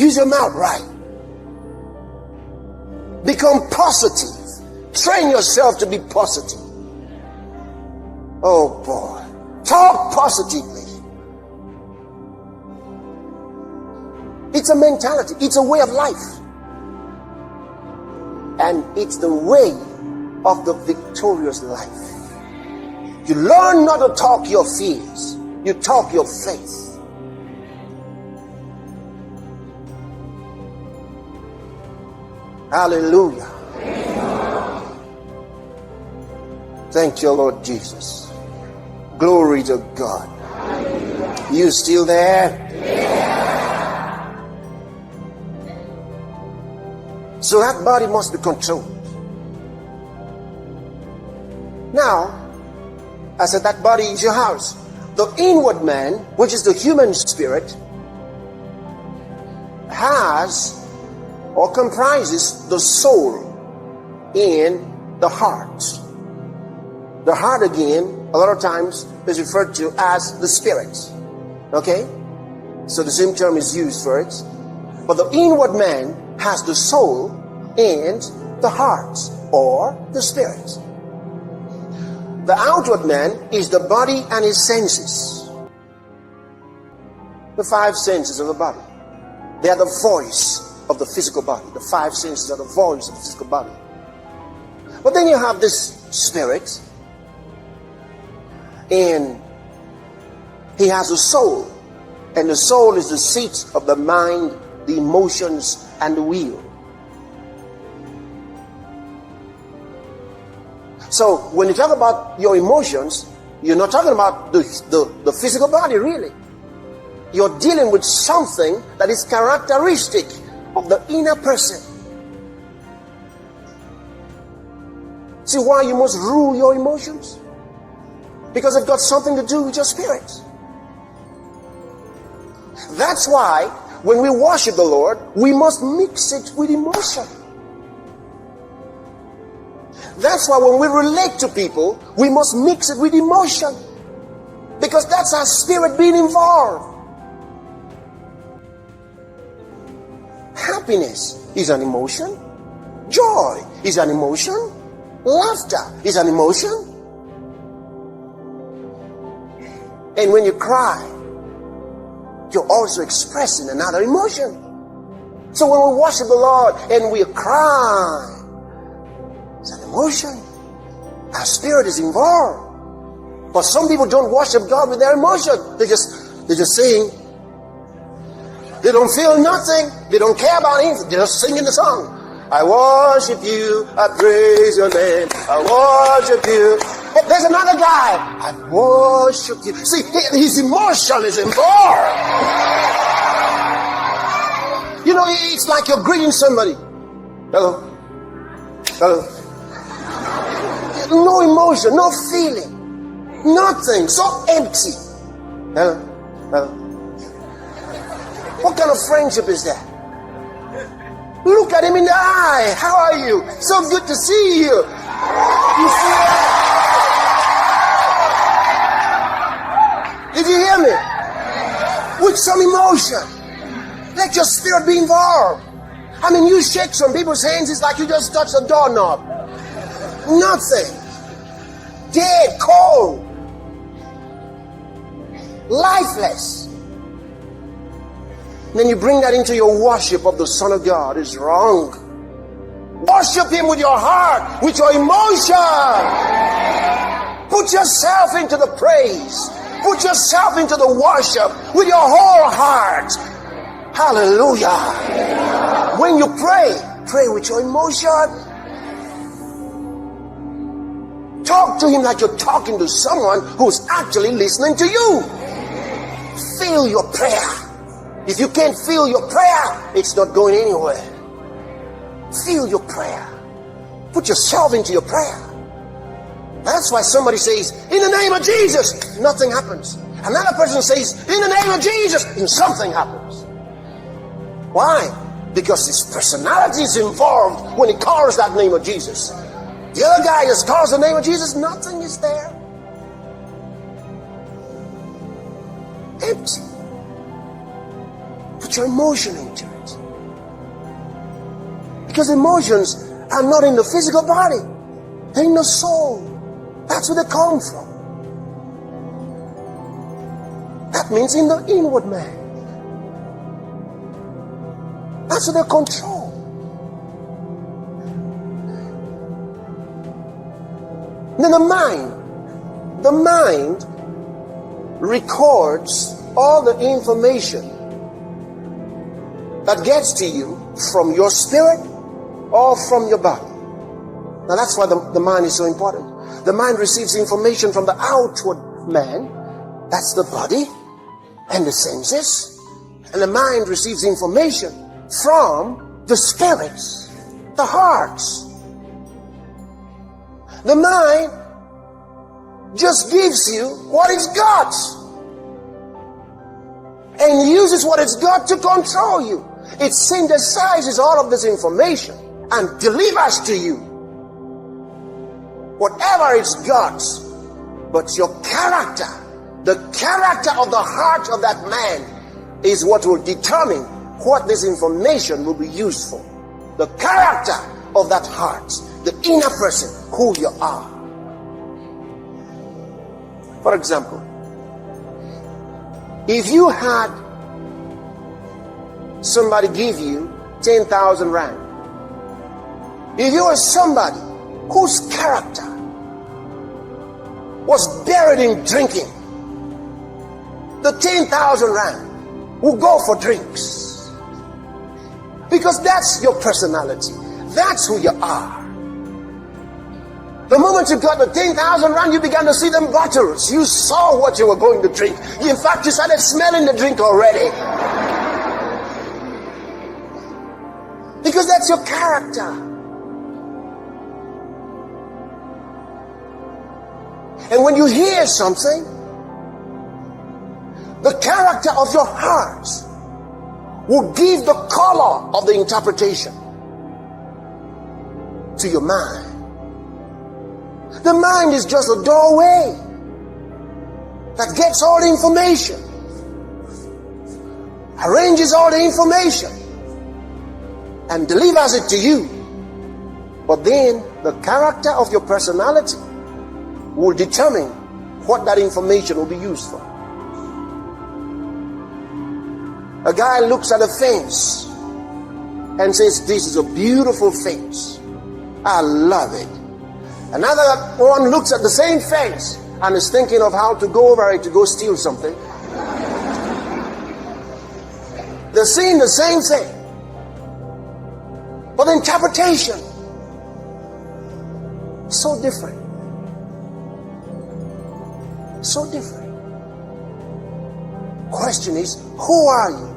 Use your mouth right. Become positive. Train yourself to be positive. Oh boy. Talk positively. It's a mentality. It's a way of life. And it's the way of the victorious life. You learn not to talk your fears. You talk your faith. Hallelujah. Thank you, Lord Jesus. Glory to God. You still there? So that body must be controlled. Now, I said that body is your house. The inward man, which is the human spirit, has or comprises the soul and the heart. The heart, again, a lot of times is referred to as the spirit. Okay? So the same term is used for it. But the inward man has the soul and the heart, or the spirit. The outward man is the body and his senses. The five senses of the body. They are the voice of the physical body. The five senses are the voice of the physical body. But then you have this spirit, and he has a soul. And the soul is the seat of the mind, the emotions, and the will. So when you talk about your emotions, you're not talking about the physical body, really. You're dealing with something that is characteristic of the inner person. See why you must rule your emotions? Because they've got something to do with your spirit. That's why when we worship the Lord, we must mix it with emotion. That's why when we relate to people, we must mix it with emotion. Because that's our spirit being involved. Happiness is an emotion. Joy is an emotion. Laughter is an emotion. And when you cry, you're also expressing another emotion. So when we worship the Lord and we cry, it's an emotion. Our spirit is involved. But some people don't worship God with their emotion. They're just saying. They don't feel nothing. They don't care about anything. They're just singing the song. I worship you. I praise your name. I worship you. But there's another guy. I worship you. See, his emotion is involved. You know, it's like you're greeting somebody. Hello. Hello. No emotion, no feeling, nothing, so empty. Hello, hello. What kind of friendship is that? Look at him in the eye. How are you? So good to see you. You see that? Did you hear me? With some emotion. Let your spirit be involved. I mean, you shake some people's hands, it's like you just touched a doorknob. Nothing. Dead, cold, lifeless. Then you bring that into your worship of the Son of God. It's wrong. Worship Him with your heart, with your emotion. Put yourself into the praise. Put yourself into the worship with your whole heart. Hallelujah. When you pray with your emotion. Talk to Him like you're talking to someone who's actually listening to you. Feel your prayer. If you can't feel your prayer, it's not going anywhere. Feel your prayer. Put yourself into your prayer. That's why somebody says, in the name of Jesus, nothing happens. Another person says, in the name of Jesus, and something happens. Why? Because his personality is involved when he calls that name of Jesus. The other guy just calls the name of Jesus, nothing is there. Empty. put your emotion into it. Because emotions are not in the physical body. They're in the soul. That's where they come from. That means in the inward man. That's what they control. Then the mind records all the information that gets to you from your spirit or from your body. Now that's why the mind is so important. The mind receives information from the outward man, that's the body and the senses, and the mind receives information from the spirits, the hearts. The mind just gives you what it's got and uses what it's got to control you. It synthesizes all of this information and delivers to you whatever it's got. But your character, the character of the heart of that man, is what will determine what this information will be used for. The character of that heart, the inner person, who you are. For example, if you had somebody give you 10,000 rand, if you were somebody whose character was buried in drinking, the 10,000 rand will go for drinks. Because that's your personality. That's who you are. The moment you got the 10,000 rand, you began to see them bottles. You saw what you were going to drink. In fact, you started smelling the drink already. Because that's your character. And when you hear something, the character of your heart will give the color of the interpretation to your mind. The mind is just a doorway that gets all the information, arranges all the information, and delivers it to you. But then the character of your personality will determine what that information will be used for. A guy looks at a fence and says, "This is a beautiful fence. I love it." Another one looks at the same fence and is thinking of how to go over it to go steal something. They're seeing the same thing, but the interpretation is so different. So different. Question is, who are you?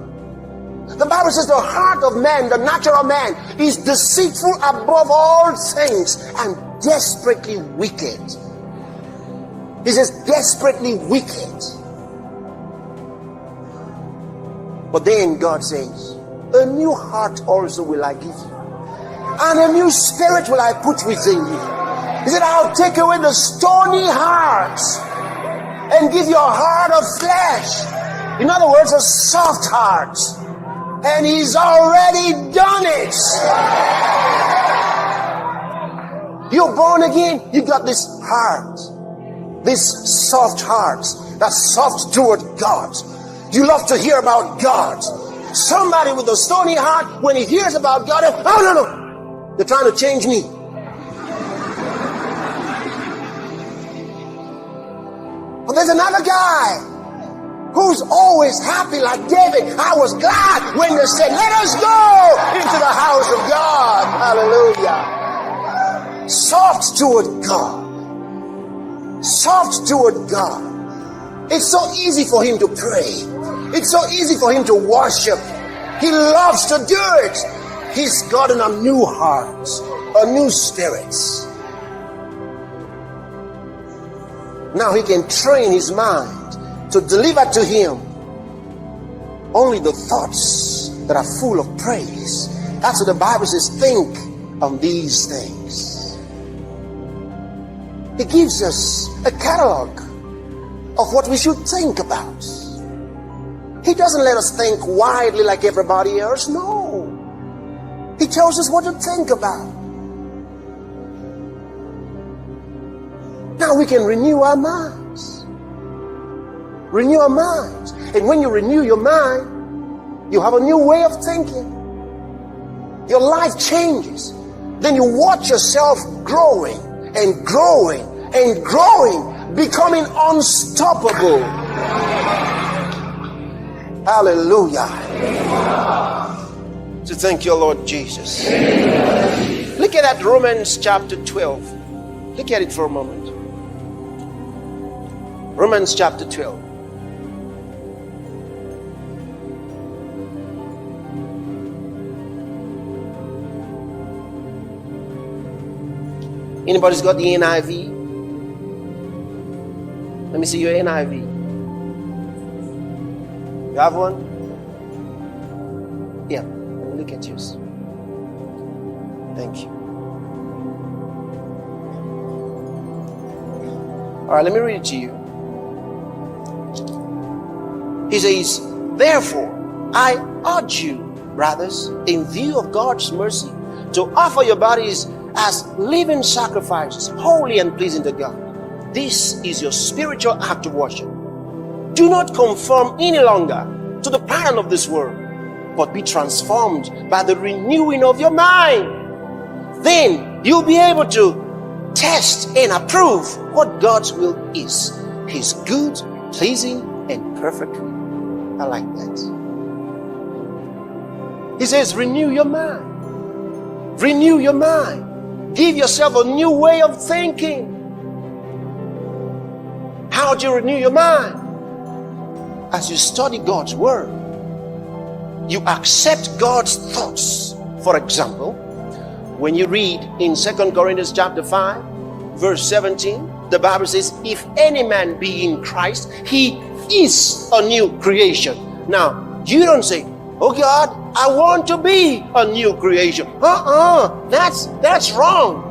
The Bible says the heart of man, the natural man, is deceitful above all things and desperately wicked. He says desperately wicked. But then God says, a new heart also will I give you, and a new spirit will I put within you. He said, I'll take away the stony heart and give you a heart of flesh. In other words, a soft heart. And He's already done it. You're born again. You got this heart, this soft heart that's soft toward God. You love to hear about God. Somebody with a stony heart, when he hears about God, oh no, they're trying to change me. But there's another guy who's always happy like David. I was glad when they said, let us go into the house of God. Hallelujah. Soft toward God. Soft toward God. It's so easy for him to pray. It's so easy for him to worship. He loves to do it. He's gotten a new heart, a new spirit. Now he can train his mind to deliver to him only the thoughts that are full of praise. That's what the Bible says, think on these things. It gives us a catalog of what we should think about. He doesn't let us think widely like everybody else. No. He tells us what to think about. Now we can renew our minds. Renew our minds. And when you renew your mind, you have a new way of thinking. Your life changes. Then you watch yourself growing and growing and growing, becoming unstoppable. Hallelujah. So thank you, Lord Jesus. Look at that Romans chapter 12. Look at it for a moment. Romans chapter 12. Anybody's got the NIV? Let me see your NIV. You have one? Yeah, let me look at yours. Thank you. All right, let me read it to you. He says, therefore, I urge you, brothers, in view of God's mercy, to offer your bodies as living sacrifices, holy and pleasing to God. This is your spiritual act of worship. Do not conform any longer to the pattern of this world, but be transformed by the renewing of your mind. Then you'll be able to test and approve what God's will is, His good, pleasing, and perfect will. I like that. He says, renew your mind. Renew your mind. Give yourself a new way of thinking. How do you renew your mind? As you study God's word, you accept God's thoughts. For example, when you read in 2 Corinthians chapter 5, verse 17, the Bible says, if any man be in Christ, he is a new creation. Now, you don't say, oh God, I want to be a new creation. That's wrong.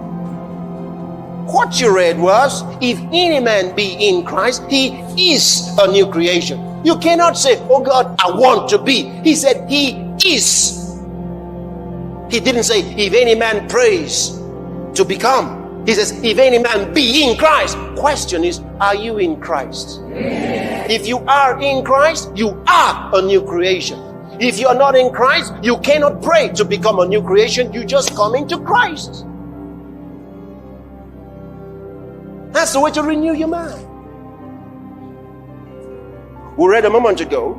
What you read was, if any man be in Christ, he is a new creation. You cannot say, oh God, I want to be. He said he is. He didn't say, if any man prays to become. He says, if any man be in Christ. Question is, are you in Christ? Yes. If you are in Christ, you are a new creation. If you are not in Christ, you cannot pray to become a new creation. You just come into Christ. That's the way to renew your mind. We read a moment ago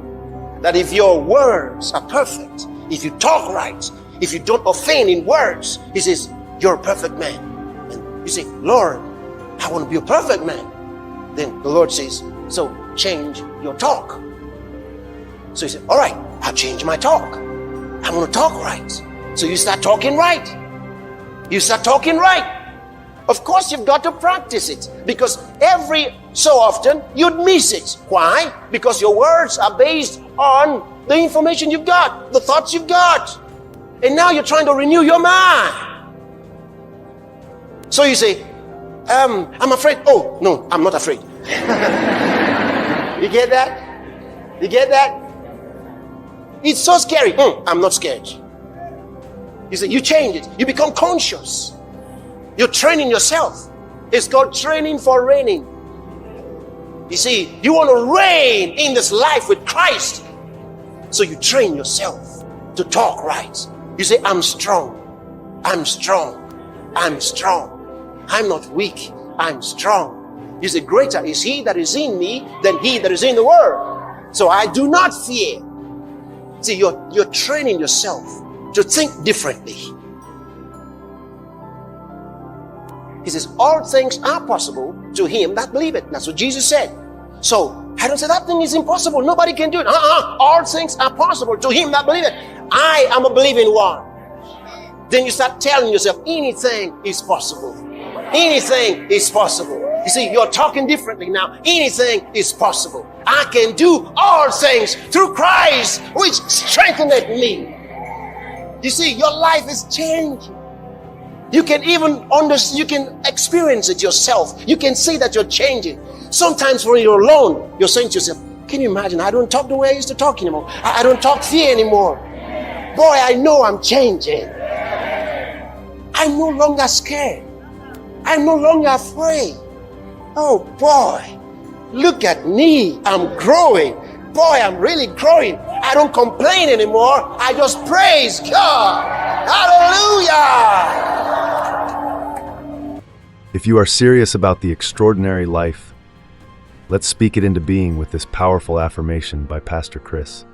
that if your words are perfect, if you talk right, if you don't offend in words, He says, you're a perfect man. And you say, Lord, I want to be a perfect man. Then the Lord says, so change your talk. So you say, all right, I'll change my talk. I'm going to talk right. So you start talking right. You start talking right. Of course, you've got to practice it, because every so often you'd miss it. Why? Because your words are based on the information you've got, the thoughts you've got. And now you're trying to renew your mind. So you say, I'm afraid. Oh, no, I'm not afraid. You get that? You get that? It's so scary. I'm not scared. You say, you change it. You become conscious. You're training yourself. It's called training for reigning. You see, you want to reign in this life with Christ. So you train yourself to talk right. You say, I'm strong. I'm strong. I'm strong. I'm not weak. I'm strong. You say, greater is He that is in me than he that is in the world. So I do not fear. See, you're training yourself to think differently. He says, all things are possible to him that believeth. That's what Jesus said. So, I don't say that thing is impossible. Nobody can do it. All things are possible to him that believeth. I am a believing one. Then you start telling yourself, anything is possible. Anything is possible. You see, you're talking differently now. Anything is possible. I can do all things through Christ, which strengtheneth me. You see, your life is changing. You can even you can experience it yourself. You can see that you're changing. Sometimes when you're alone, you're saying to yourself, Can you imagine? I don't talk the way I used to talk anymore. I don't talk fear anymore. Boy, I know I'm changing. I'm no longer scared. I'm no longer afraid. Oh boy, look at me. I'm growing. Boy, I'm really growing. I don't complain anymore. I just praise God. Hallelujah. If you are serious about the extraordinary life, let's speak it into being with this powerful affirmation by Pastor Chris.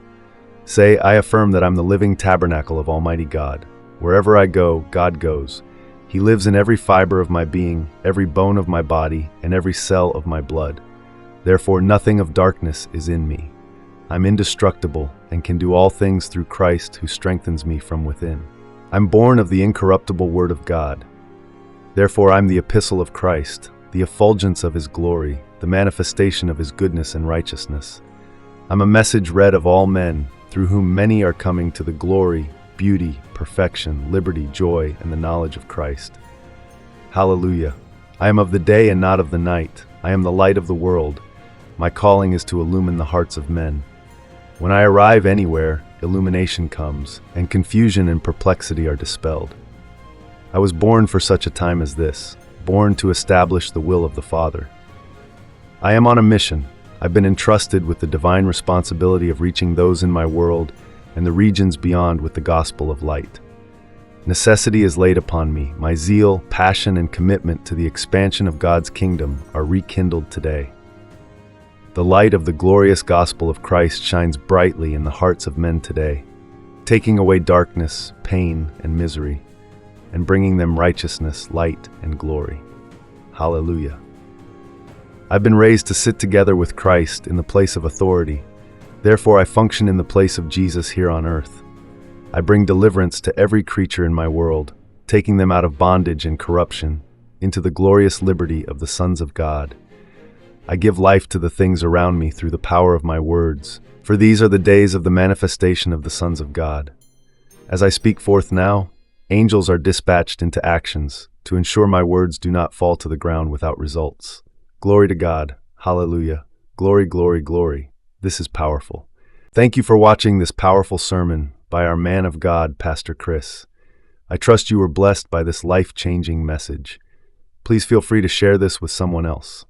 Say, I affirm that I'm the living tabernacle of Almighty God. Wherever I go, God goes. He lives in every fiber of my being, every bone of my body, and every cell of my blood. Therefore, nothing of darkness is in me. I'm indestructible and can do all things through Christ who strengthens me from within. I'm born of the incorruptible Word of God. Therefore, I'm the epistle of Christ, the effulgence of His glory, the manifestation of His goodness and righteousness. I'm a message read of all men, through whom many are coming to the glory, beauty, perfection, liberty, joy, and the knowledge of Christ. Hallelujah. I am of the day and not of the night. I am the light of the world. My calling is to illumine the hearts of men. When I arrive anywhere, illumination comes, and confusion and perplexity are dispelled. I was born for such a time as this, born to establish the will of the Father. I am on a mission. I've been entrusted with the divine responsibility of reaching those in my world and the regions beyond with the gospel of light. Necessity is laid upon me. My zeal, passion, and commitment to the expansion of God's kingdom are rekindled today. The light of the glorious gospel of Christ shines brightly in the hearts of men today, taking away darkness, pain, and misery, and bringing them righteousness, light, and glory. Hallelujah. I've been raised to sit together with Christ in the place of authority. Therefore, I function in the place of Jesus here on earth. I bring deliverance to every creature in my world, taking them out of bondage and corruption into the glorious liberty of the sons of God. I give life to the things around me through the power of my words, for these are the days of the manifestation of the sons of God. As I speak forth now, angels are dispatched into actions to ensure my words do not fall to the ground without results. Glory to God. Hallelujah. Glory, glory, glory. This is powerful. Thank you for watching this powerful sermon by our man of God, Pastor Chris. I trust you were blessed by this life-changing message. Please feel free to share this with someone else.